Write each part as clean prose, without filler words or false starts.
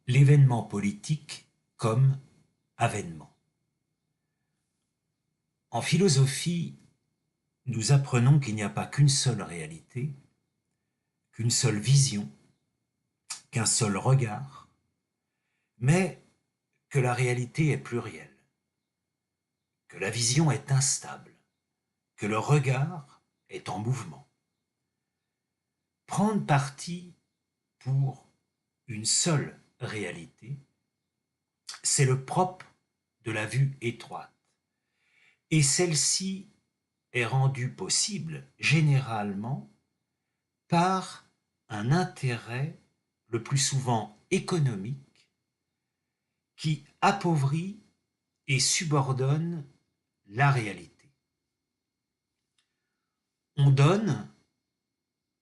L'événement politique comme avènement. En philosophie, nous apprenons qu'il n'y a pas qu'une seule réalité, qu'une seule vision, qu'un seul regard, mais que la réalité est plurielle, que la vision est instable, que le regard est en mouvement. Prendre parti pour une seule réalité, c'est le propre de la vue étroite. Et celle-ci est rendue possible généralement par un intérêt le plus souvent économique qui appauvrit et subordonne la réalité. On donne,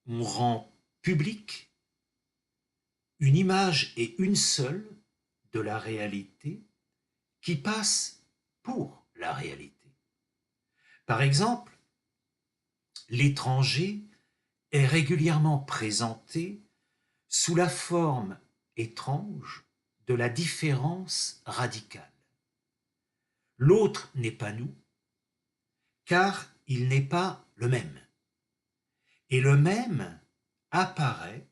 on rend public une image et une seule de la réalité qui passe pour la réalité. Par exemple, l'étranger est régulièrement présenté sous la forme étrange de la différence radicale. L'autre n'est pas nous, car il n'est pas le même. Et le même apparaît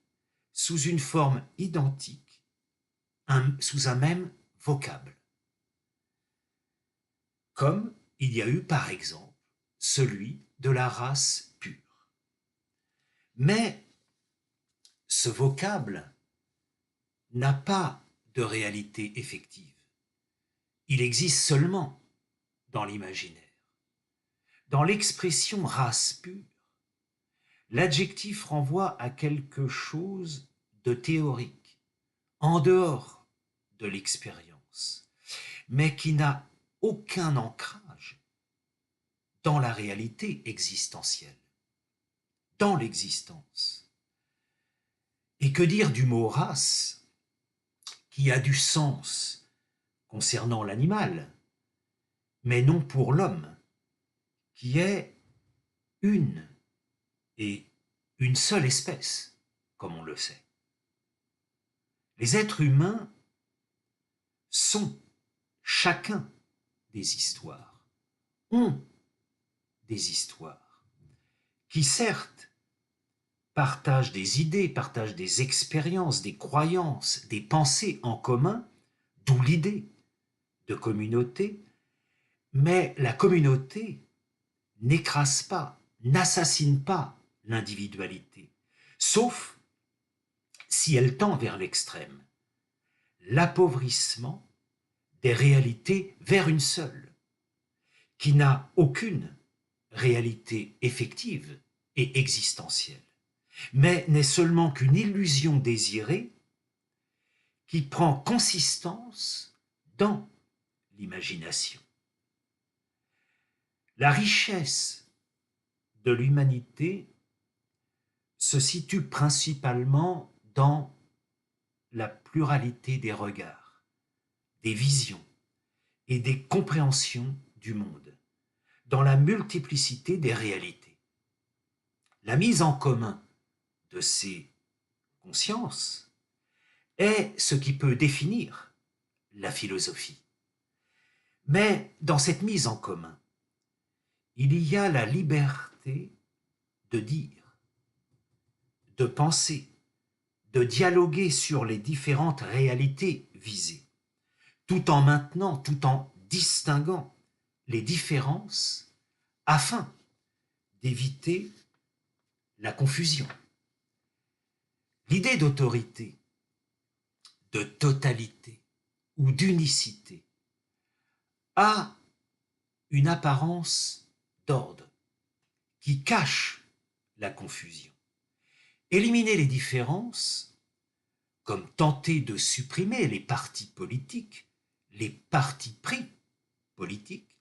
sous une forme identique, sous un même vocable. Comme il y a eu par exemple celui de la race pure. Mais ce vocable n'a pas de réalité effective. Il existe seulement dans l'imaginaire. Dans l'expression race pure, l'adjectif renvoie à quelque chose de théorique, en dehors de l'expérience, mais qui n'a aucun ancrage dans la réalité existentielle, dans l'existence. Et que dire du mot race, qui a du sens concernant l'animal, mais non pour l'homme, qui est une et une seule espèce, comme on le sait. Les êtres humains sont chacun des histoires, ont des histoires, qui certes partagent des idées, partagent des expériences, des croyances, des pensées en commun, d'où l'idée de communauté, mais la communauté n'écrase pas, n'assassine pas l'individualité, sauf si elle tend vers l'extrême, l'appauvrissement des réalités vers une seule, qui n'a aucune réalité effective et existentielle, mais n'est seulement qu'une illusion désirée qui prend consistance dans l'imagination. La richesse de l'humanité se situe principalement dans la pluralité des regards, des visions et des compréhensions du monde, dans la multiplicité des réalités. La mise en commun de ces consciences est ce qui peut définir la philosophie. Mais dans cette mise en commun, il y a la liberté de dire, de penser, de dialoguer sur les différentes réalités visées, tout en maintenant, tout en distinguant les différences afin d'éviter la confusion. L'idée d'autorité, de totalité ou d'unicité a une apparence d'ordre qui cache la confusion. Éliminer les différences, comme tenter de supprimer les partis politiques, les partis pris politiques,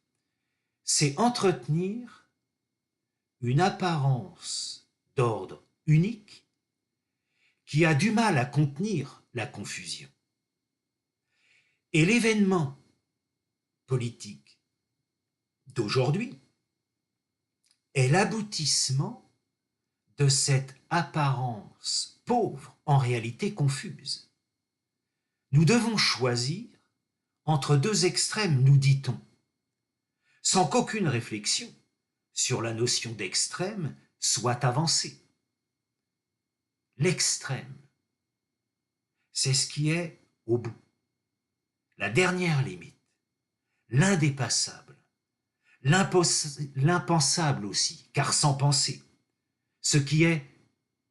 c'est entretenir une apparence d'ordre unique qui a du mal à contenir la confusion. Et l'événement politique d'aujourd'hui est l'aboutissement de cette apparence pauvre, en réalité confuse. nous devons choisir entre deux extrêmes, nous dit-on, sans qu'aucune réflexion sur la notion d'extrême soit avancée. L'extrême, c'est ce qui est au bout, la dernière limite, l'indépassable, l'impensable aussi, car sans penser, ce qui est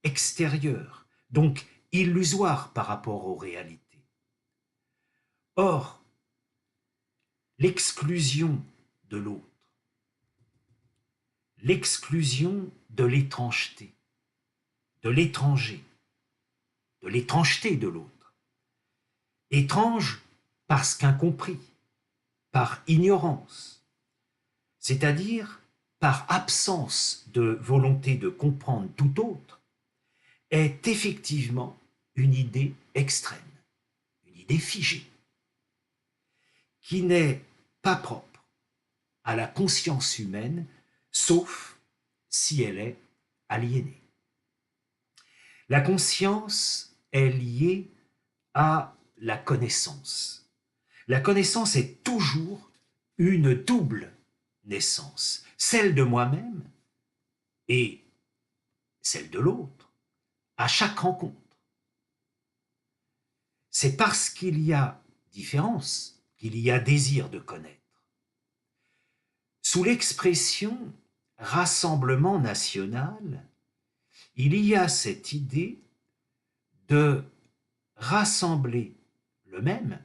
extérieur, donc illusoire par rapport aux réalités. Or, l'exclusion de l'autre, l'exclusion de l'étrangeté, de l'étranger, de l'étrangeté de l'autre, étrange parce qu'incompris, par ignorance, c'est-à-dire par absence de volonté de comprendre tout autre, est effectivement une idée extrême, une idée figée, qui n'est pas propre à la conscience humaine, sauf si elle est aliénée. La conscience est liée à la connaissance. La connaissance est toujours une double naissance, celle de moi-même et celle de l'autre, à chaque rencontre. C'est parce qu'il y a différence qu'il y a désir de connaître. Sous l'expression rassemblement national, il y a cette idée de rassembler le même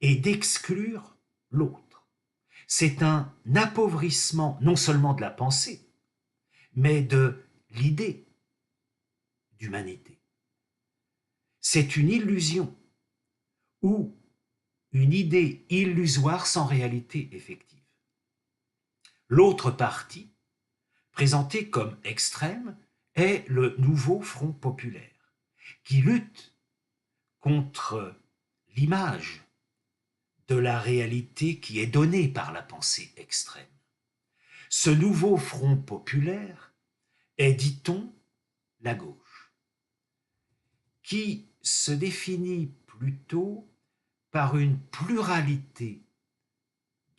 et d'exclure l'autre. C'est un appauvrissement non seulement de la pensée, mais de l'idée d'humanité. C'est une illusion ou une idée illusoire sans réalité effective. L'autre partie, présentée comme extrême, est le nouveau Front populaire, qui lutte contre l'image de la réalité qui est donnée par la pensée extrême. Ce nouveau Front populaire est, dit-on, la gauche, qui se définit plutôt par une pluralité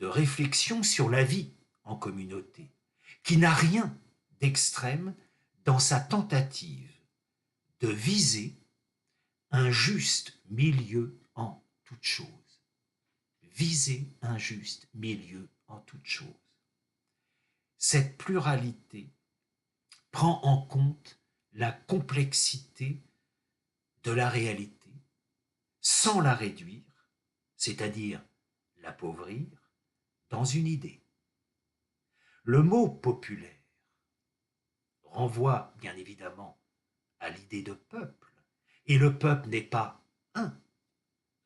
de réflexions sur la vie en communauté, qui n'a rien d'extrême dans sa tentative de viser un juste milieu en toute chose. Viser un juste milieu en toute chose. Cette pluralité prend en compte la complexité de la réalité sans la réduire, c'est-à-dire l'appauvrir, dans une idée. Le mot populaire renvoie bien évidemment à l'idée de peuple, et le peuple n'est pas un,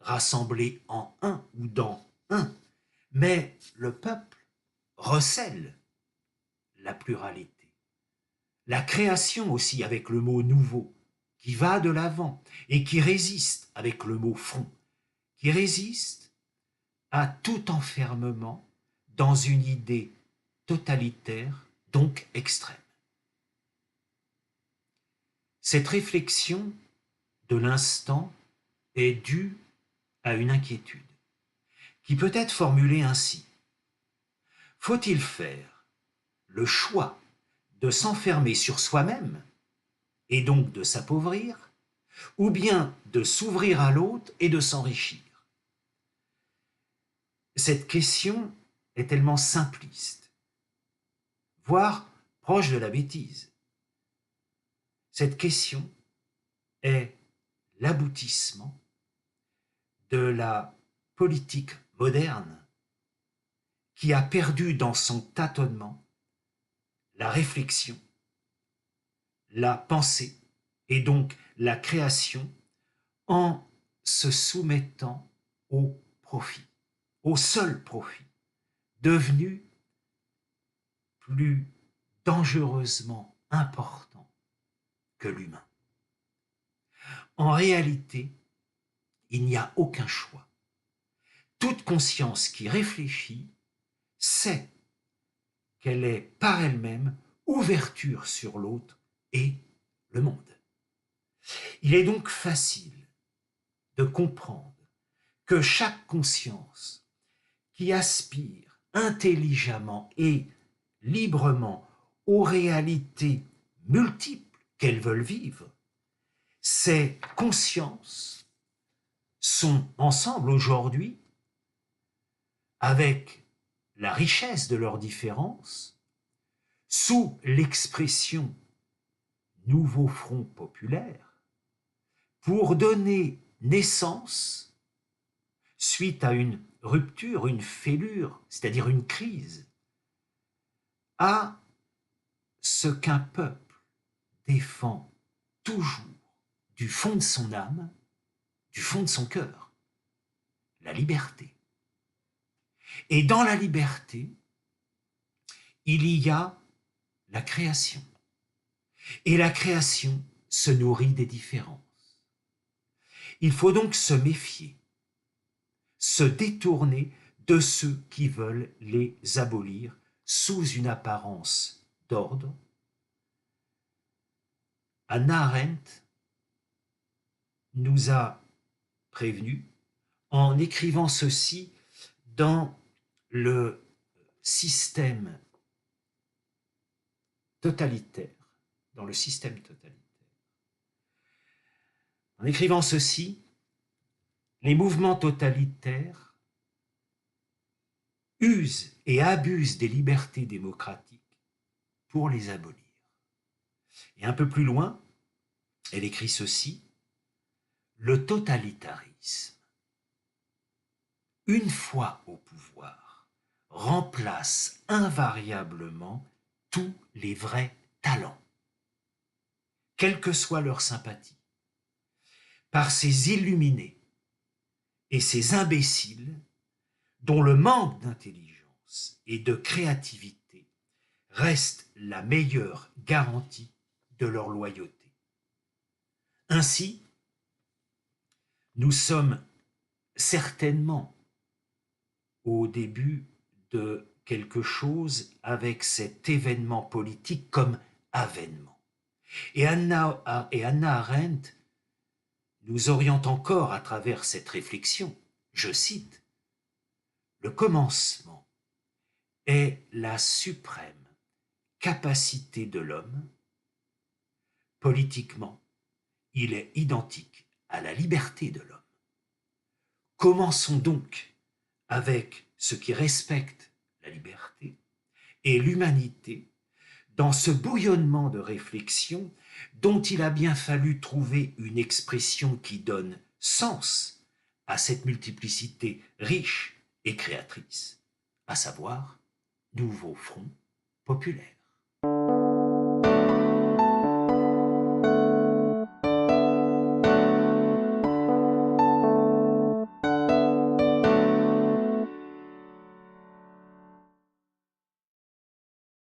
rassemblé en un ou dans un, mais le peuple recèle la pluralité. La création aussi avec le mot nouveau, qui va de l'avant et qui résiste avec le mot front, qui résiste à tout enfermement dans une idée totalitaire, donc extrême. Cette réflexion de l'instant est due à une inquiétude, qui peut être formulée ainsi. Faut-il faire le choix de s'enfermer sur soi-même, et donc de s'appauvrir, ou bien de s'ouvrir à l'autre et de s'enrichir? Cette question est tellement simpliste, voire proche de la bêtise. Cette question est l'aboutissement de la politique moderne qui a perdu dans son tâtonnement la réflexion, la pensée et donc la création en se soumettant au profit, au seul profit, devenu plus dangereusement important que l'humain. En réalité, il n'y a aucun choix. Toute conscience qui réfléchit sait qu'elle est par elle-même ouverture sur l'autre et le monde. Il est donc facile de comprendre que chaque conscience qui aspire intelligemment et librement aux réalités multiples qu'elles veulent vivre, ces consciences sont ensemble aujourd'hui, avec la richesse de leurs différences, sous l'expression Nouveau Front Populaire, pour donner naissance, suite à une rupture, une fêlure, c'est-à-dire une crise, à ce qu'un peuple défend toujours du fond de son âme, du fond de son cœur, la liberté. Et dans la liberté, il y a la création. Et la création se nourrit des différences. Il faut donc se méfier, se détourner de ceux qui veulent les abolir sous une apparence d'ordre. Hannah Arendt nous a prévenus en écrivant ceci dans le système totalitaire, En écrivant ceci, les mouvements totalitaires usent et abusent des libertés démocratiques pour les abolir. Et un peu plus loin, elle écrit ceci: le totalitarisme, une fois au pouvoir, remplace invariablement tous les vrais talents, quelle que soit leur sympathie, par ces illuminés et ces imbéciles dont le manque d'intelligence et de créativité reste la meilleure garantie de leur loyauté. Ainsi, nous sommes certainement au début de quelque chose avec cet événement politique comme avènement. Et Hannah Arendt nous oriente encore à travers cette réflexion. Je cite: le commencement est la suprême capacité de l'homme. Politiquement, il est identique à la liberté de l'homme. Commençons donc avec ce qui respecte la liberté et l'humanité dans ce bouillonnement de réflexion dont il a bien fallu trouver une expression qui donne sens à cette multiplicité riche et créatrice, à savoir Nouveau Front Populaire.